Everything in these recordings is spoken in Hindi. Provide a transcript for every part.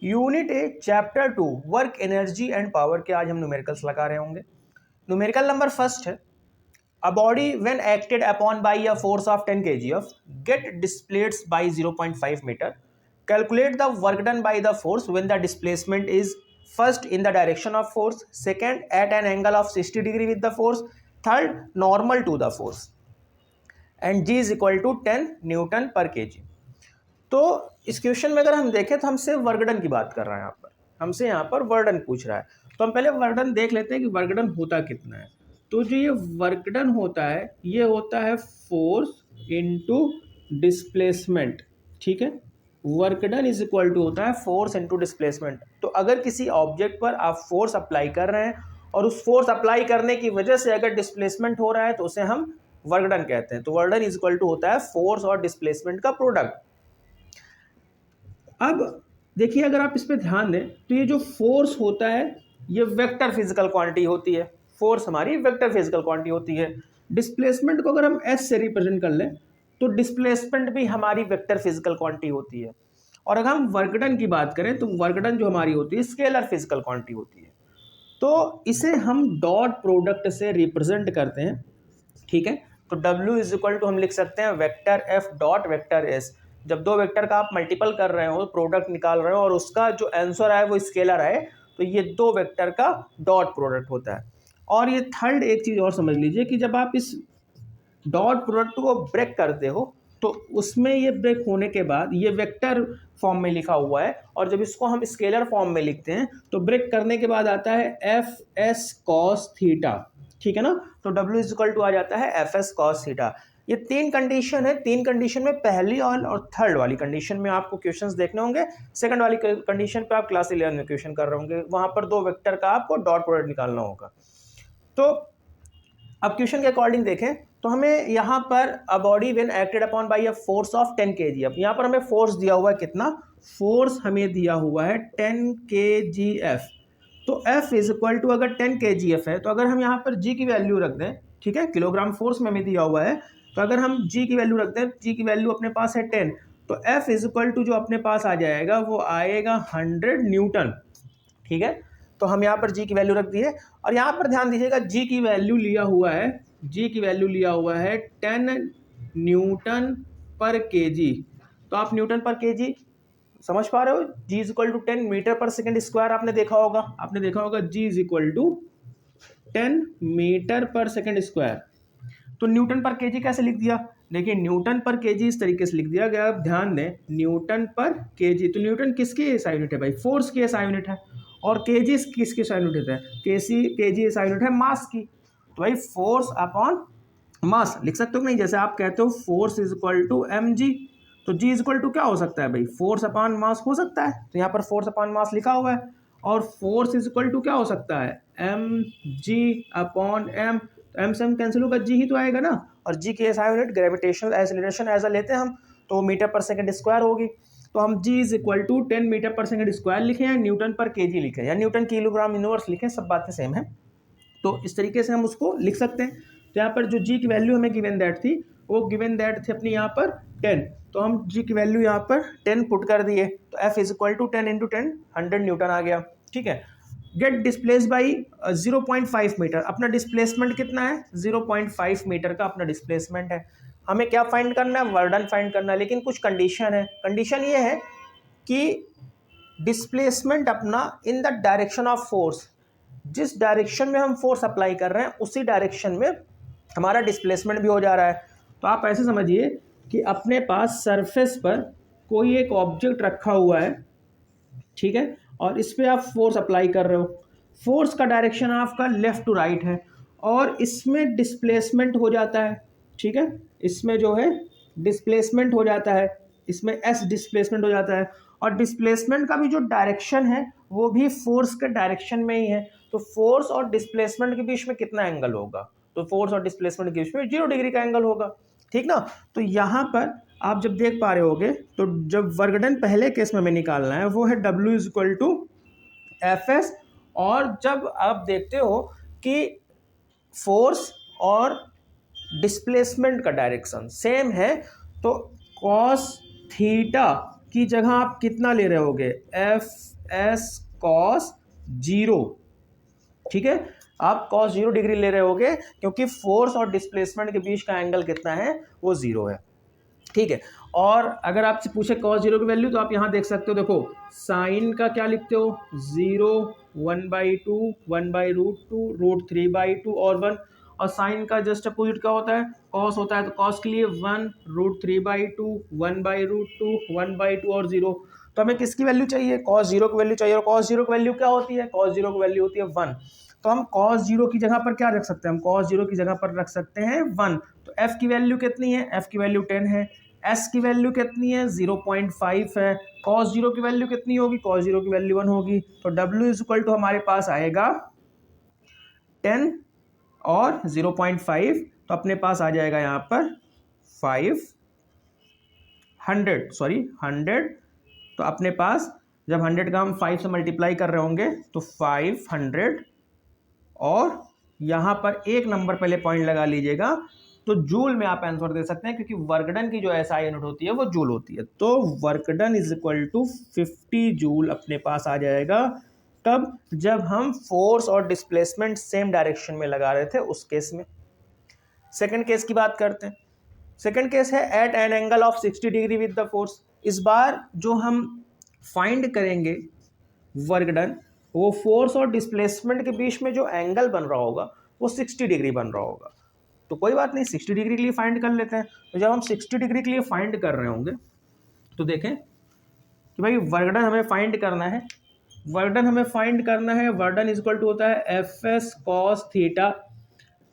Unit A chapter 2 work energy and power के आज हम न्यूमेरिकल्स लगा रहे होंगे। न्यूमेरिकल नंबर फर्स्ट है, a body when acted upon by a force of 10 kgf get displaced by 0.5 metre. Calculate the work done by the force when the displacement is first in the direction of force, second at an angle of 60 degree with the force, third normal to the force and G is equal to 10 newton per kg. तो इस क्वेश्चन में अगर हम देखें तो हमसे वर्क डन की बात कर रहा है, हमसे यहाँ पर वर्क डन पूछ रहा है। तो हम पहले वर्क डन देख लेते हैं कि वर्क डन होता कितना है। तो जो ये वर्क डन होता है ये होता है फोर्स इनटू डिस्प्लेसमेंट, ठीक है। Work done is equal to होता है फोर्स इनटू डिस्प्लेसमेंट। तो अगर किसी ऑब्जेक्ट पर आप फोर्स अप्लाई कर रहे हैं और उस फोर्स अप्लाई करने की वजह से अगर डिस्प्लेसमेंट हो रहा है तो उसे हम वर्क डन कहते हैं। तो work done is equal to होता है फोर्स और डिस्प्लेसमेंट का प्रोडक्ट। अब देखिए अगर आप इस पर ध्यान दें तो ये जो फोर्स होता है ये वेक्टर फिजिकल क्वांटिटी होती है। फोर्स हमारी वेक्टर फिजिकल क्वांटिटी होती है। डिस्प्लेसमेंट को अगर हम एस से रिप्रेजेंट कर लें तो डिस्प्लेसमेंट भी हमारी वेक्टर फिजिकल क्वांटिटी होती है। और अगर हम वर्क डन की बात करें तो वर्क डन जो हमारी होती है स्केलर फिजिकल क्वांटिटी होती है। तो इसे हम डॉट प्रोडक्ट से रिप्रेजेंट करते हैं, ठीक है। तो W इज इक्वल टू हम लिख सकते हैं vector F dot vector S। जब दो वेक्टर का आप मल्टीपल कर रहे हो, प्रोडक्ट निकाल रहे हो और उसका जो आंसर आए वो स्केलर आए, तो ये दो वेक्टर का डॉट प्रोडक्ट होता है। और ये थर्ड एक चीज़ और समझ लीजिए कि जब आप इस डॉट प्रोडक्ट को ब्रेक करते हो तो उसमें ये ब्रेक होने के बाद ये वेक्टर फॉर्म में लिखा हुआ है, और जब इसको हम स्केलर फॉर्म में लिखते हैं तो ब्रेक करने के बाद आता है एफ एस कॉस थीटा, ठीक है ना। तो W इज इक्वल टू आ जाता है एफ एस कॉस थीटा। ये तीन कंडीशन है, तीन कंडीशन में पहली और थर्ड वाली कंडीशन में आपको क्वेश्चंस देखने होंगे। सेकंड वाली कंडीशन पे आप क्लास 11 में क्वेश्चन कर रहे होंगे, वहां पर दो वेक्टर का आपको डॉट प्रोडक्ट निकालना होगा। तो अब क्वेश्चन के अकॉर्डिंग देखें तो हमें यहाँ पर अ body when acted upon by a force of 10 kg। अब यहाँ पर हमें फोर्स दिया हुआ है, कितना फोर्स हमें दिया हुआ है 10 kgf। तो F इज इक्वल टू अगर 10 kgf है तो अगर हम यहाँ पर G की वैल्यू रख दें, ठीक है, किलोग्राम फोर्स में हमें दिया हुआ है, तो अगर हम G की वैल्यू रख दें, G की वैल्यू अपने पास है 10, तो F इज इक्वल टू जो अपने पास आ जाएगा वो आएगा 100 न्यूटन, ठीक है। तो हम यहाँ पर G की वैल्यू रख दी है। और यहाँ पर ध्यान दीजिएगा G की वैल्यू लिया हुआ है, G की वैल्यू लिया हुआ है 10 न्यूटन पर केजी। तो आप न्यूटन पर केजी समझ पा रहे हो। G is equal to 10 metre per second square आपने देखा होगा, G is equal to 10 metre per second square. तो न्यूटन पर केजी कैसे लिख दिया, देखिए न्यूटन पर केजी इस तरीके से लिख दिया गया। आप ध्यान दें, न्यूटन पर केजी, तो न्यूटन किसकी एसआई यूनिट है भाई, फोर्स की एसआई यूनिट है। और केजी किसकी एसआई यूनिट है, केजी एसआई यूनिट है मास की। तो भाई फोर्स अपॉन मास लिख सकते हो नहीं, जैसे आप कहते हो force is equal to mg, तो g इज इक्वल टू क्या हो सकता है भाई, फोर्स अपॉन मास हो सकता है। तो यहाँ पर फोर्स अपॉन मास लिखा हुआ है। और फोर्स इज इक्वल टू क्या हो सकता है, mg अपॉन m। तो m से m कैंसिल होगा, g ही तो आएगा ना। और g की एसआई यूनिट ग्रेविटेशनल एक्सीलरेशन ऐसा लेते हैं हम, तो मीटर पर सेकंड स्क्वायर होगी। तो हम g is equal to 10 metre per second square लिखे या न्यूटन पर केजी लिखे या न्यूटन किलोग्राम यूनिवर्स लिखे, सब बातें सेम है। तो इस तरीके से हम उसको लिख सकते हैं। तो यहाँ पर जो g की वैल्यू हमें गिवन दैट थी, वो गिवन दैट थी अपनी यहाँ पर 10, तो हम g की वैल्यू यहाँ पर 10 पुट कर दिए, तो F is equal to 10 into 10 100 newton आ गया, ठीक है। गेट डिस्प्लेस बाई 0.5 मीटर, अपना डिस्प्लेसमेंट कितना है, 0.5 मीटर का अपना डिस्प्लेसमेंट है। हमें क्या फाइंड करना है, वर्क डन फाइंड करना है, लेकिन कुछ कंडीशन है। कंडीशन ये है कि डिस्प्लेसमेंट अपना इन द डायरेक्शन ऑफ फोर्स, जिस डायरेक्शन में हम फोर्स अप्लाई कर रहे हैं उसी डायरेक्शन में हमारा डिस्प्लेसमेंट भी हो जा रहा है। तो आप ऐसे समझिए कि अपने पास सरफेस पर कोई एक ऑब्जेक्ट रखा हुआ है, ठीक है, और इस पर आप फोर्स अप्लाई कर रहे हो। फोर्स का डायरेक्शन आपका लेफ्ट टू राइट है और इसमें डिस्प्लेसमेंट हो जाता है, ठीक है, इसमें जो है डिस्प्लेसमेंट हो जाता है, इसमें एस डिस्प्लेसमेंट हो जाता है। और डिस्प्लेसमेंट का भी जो डायरेक्शन है वो भी फोर्स के डायरेक्शन में ही है। तो फोर्स और डिस्प्लेसमेंट के बीच में कितना एंगल होगा, तो फोर्स और डिस्प्लेसमेंट के बीच में 0 डिग्री का एंगल होगा, ठीक ना। तो यहाँ पर आप जब देख पा रहे होगे तो जब वर्क डन पहले केस में हमें निकालना है वो है W is equal to F S. और जब आप देखते हो कि फोर्स और डिस्प्लेसमेंट का डायरेक्शन सेम है तो कॉस थीटा की जगह आप कितना ले रहे होगे, एफ एस कॉस 0, ठीक है। आप cos 0 डिग्री ले रहे होगे क्योंकि फोर्स और डिस्प्लेसमेंट के बीच का एंगल कितना है, वो 0 है, ठीक है। और अगर आपसे पूछे cos 0 की वैल्यू तो आप यहां देख सकते हो, देखो साइन का क्या लिखते हो, 0, 1/2, 1/√2, √3/2 और 1, और साइन का जस्ट अपोजिट क्या होता है, cos होता है, तो cos के लिए 1, √3/2, 1/√2, 1/2 और 0। तो हमें किसकी वैल्यू चाहिए, cos 0 की वैल्यू चाहिए, और cos 0 की वैल्यू क्या होती है, cos 0 की वैल्यू होती है 1। तो हम cos 0 की जगह पर क्या रख सकते हैं, हम cos 0 की जगह पर रख सकते हैं 1। तो f की वैल्यू कितनी है, f की वैल्यू 10 है, s की वैल्यू कितनी है, 0.5 है, cos 0 की वैल्यू कितनी होगी, cos 0 की वैल्यू 1 होगी। तो w इज इक्वल टू हमारे पास आएगा 10 और 0.5, तो अपने पास आ जाएगा यहाँ पर 100, तो अपने पास जब 100 का हम 5 से मल्टीप्लाई कर रहे होंगे तो 500, और यहाँ पर एक नंबर पहले पॉइंट लगा लीजिएगा, तो जूल में आप आंसर दे सकते हैं क्योंकि वर्कडन की जो एसआई यूनिट होती है वो जूल होती है। तो work done is equal to 50 joule अपने पास आ जाएगा। तब जब हम फोर्स और डिस्प्लेसमेंट सेम डायरेक्शन में लगा रहे थे उस केस में। सेकंड केस की बात करते हैं। सेकंड केस है at an angle of 60 degree with the force. इस बार जो हम फाइंड करेंगे वर्क डन, वो फोर्स और डिस्प्लेसमेंट के बीच में जो एंगल बन रहा होगा वो 60 डिग्री बन रहा होगा। तो कोई बात नहीं, 60 डिग्री के लिए फाइंड कर लेते हैं। तो जब हम 60 डिग्री के लिए फाइंड कर रहे होंगे तो देखें कि भाई वर्क डन हमें फाइंड करना है, वर्क डन हमें फाइंड करना है। Work done is equal to होता है एफ एस कॉस थीटा।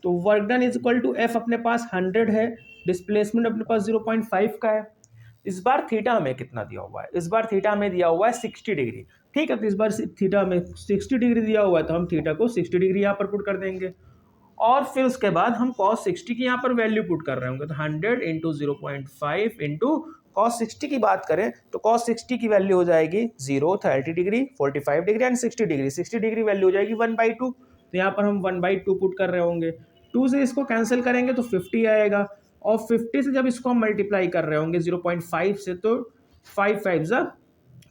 तो work done is equal to F अपने पास 100 है, डिस्प्लेसमेंट अपने पास 0.5 का है। इस बार थीटा हमें कितना दिया हुआ है, इस बार थीटा हमें दिया हुआ है 60 डिग्री, ठीक है। तो इस बार थीटा हमें 60 डिग्री दिया हुआ है, तो हम थीटा को 60 डिग्री यहाँ पर पुट कर देंगे, और फिर उसके बाद हम cos 60 की यहाँ पर वैल्यू पुट कर रहे होंगे। तो 100 इंटू 0.5 इंटू cos 60 की बात करें तो cos 60 की वैल्यू हो जाएगी 0, 30 degree, 45 degree and 60 degree. 60 degree value हो जाएगी 1/2, तो यहाँ पर हम 1/2 पुट कर रहे होंगे। 2 से इसको कैंसिल करेंगे तो 50 आएगा, और 50 से जब इसको हम मल्टीप्लाई कर रहे होंगे 0.5 से, तो 5 5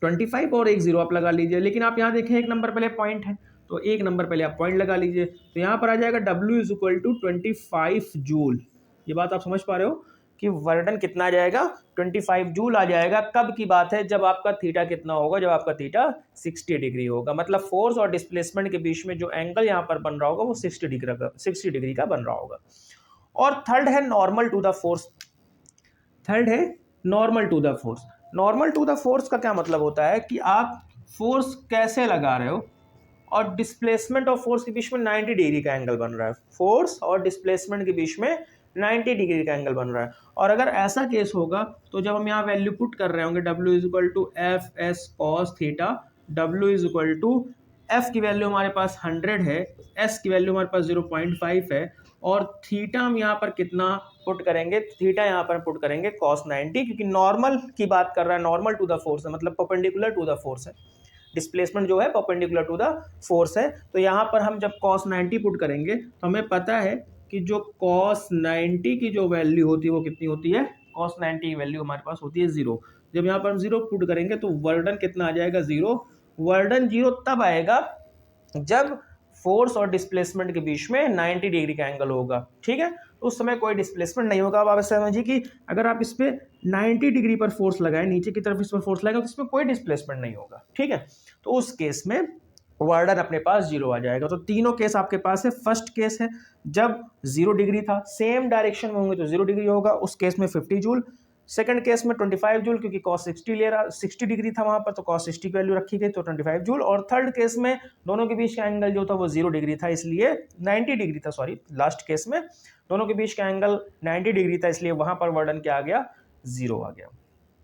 25 और एक 0 आप लगा लीजिए। लेकिन आप यहाँ देखें एक नंबर पहले पॉइंट है, तो एक नंबर पहले आप पॉइंट लगा लीजिए। तो यहाँ पर आ जाएगा W is equal to 25 joule. ये बात आप समझ पा रहे हो कि वर्डन कितना आ जाएगा, 25 जूल आ जाएगा। कब की बात है, जब आपका थीटा कितना होगा, जब आपका थीटा 60 डिग्री होगा। मतलब फोर्स और डिस्प्लेसमेंट के बीच में जो एंगल यहाँ पर बन रहा होगा वो 60 डिग्री का बन रहा होगा। और थर्ड है normal to the force. Third है normal to the force. Normal to the force का क्या मतलब होता है कि आप फोर्स कैसे लगा रहे हो और डिस्प्लेसमेंट और फोर्स के बीच में 90 डिग्री का एंगल बन रहा है। फोर्स और डिस्प्लेसमेंट के बीच में 90 डिग्री का एंगल बन रहा है। और अगर ऐसा केस होगा तो जब हम यहाँ वैल्यू पुट कर रहे होंगे W is equal to F S cos theta, W is equal to F की वैल्यू हमारे पास 100 है, एस की वैल्यू हमारे पास 0.5 है, और थीटा हम यहाँ पर कितना पुट करेंगे, थीटा यहाँ पर पुट करेंगे cos 90, क्योंकि नॉर्मल की बात कर रहा है, नॉर्मल टू द फोर्स है, मतलब परपेंडिकुलर टू द फोर्स है। डिस्प्लेसमेंट जो है परपेंडिकुलर टू द फोर्स है। तो यहाँ पर हम जब cos 90 पुट करेंगे तो हमें पता है कि जो cos 90 की जो वैल्यू होती है वो कितनी होती है, cos 90 की वैल्यू हमारे पास होती है 0। जब यहाँ पर हम 0 पुट करेंगे तो वर्डन कितना आ जाएगा, 0। वर्डन 0 तब आएगा जब फोर्स और डिस्प्लेसमेंट के बीच में 90 डिग्री का एंगल होगा, ठीक है। तो उस समय कोई डिस्प्लेसमेंट नहीं होगा। अब आप समझिए कि अगर आप इस पे 90 डिग्री पर फोर्स लगाएं, नीचे की तरफ इस पर फोर्स लगाएं, तो इसमें कोई डिस्प्लेसमेंट नहीं होगा, ठीक है। तो उस केस में वर्डन अपने पास 0 आ जाएगा। तो तीनों केस आपके पास है। फर्स्ट केस है जब 0 डिग्री था, सेम डायरेक्शन में होंगे तो 0 डिग्री होगा, उस केस में 50 जूल। सेकंड केस में 25 जूल, क्योंकि cos 60 ले रहा, 60 डिग्री था वहां पर, तो cos 60 की वैल्यू रखी गई, तो 25 जूल। और थर्ड केस में दोनों के बीच का एंगल जो था वो 0 डिग्री था, इसलिए 90 डिग्री था, सॉरी, लास्ट केस में दोनों के बीच का एंगल 90 डिग्री था, इसलिए वहां पर वर्डन क्या आ गया, 0 आ गया।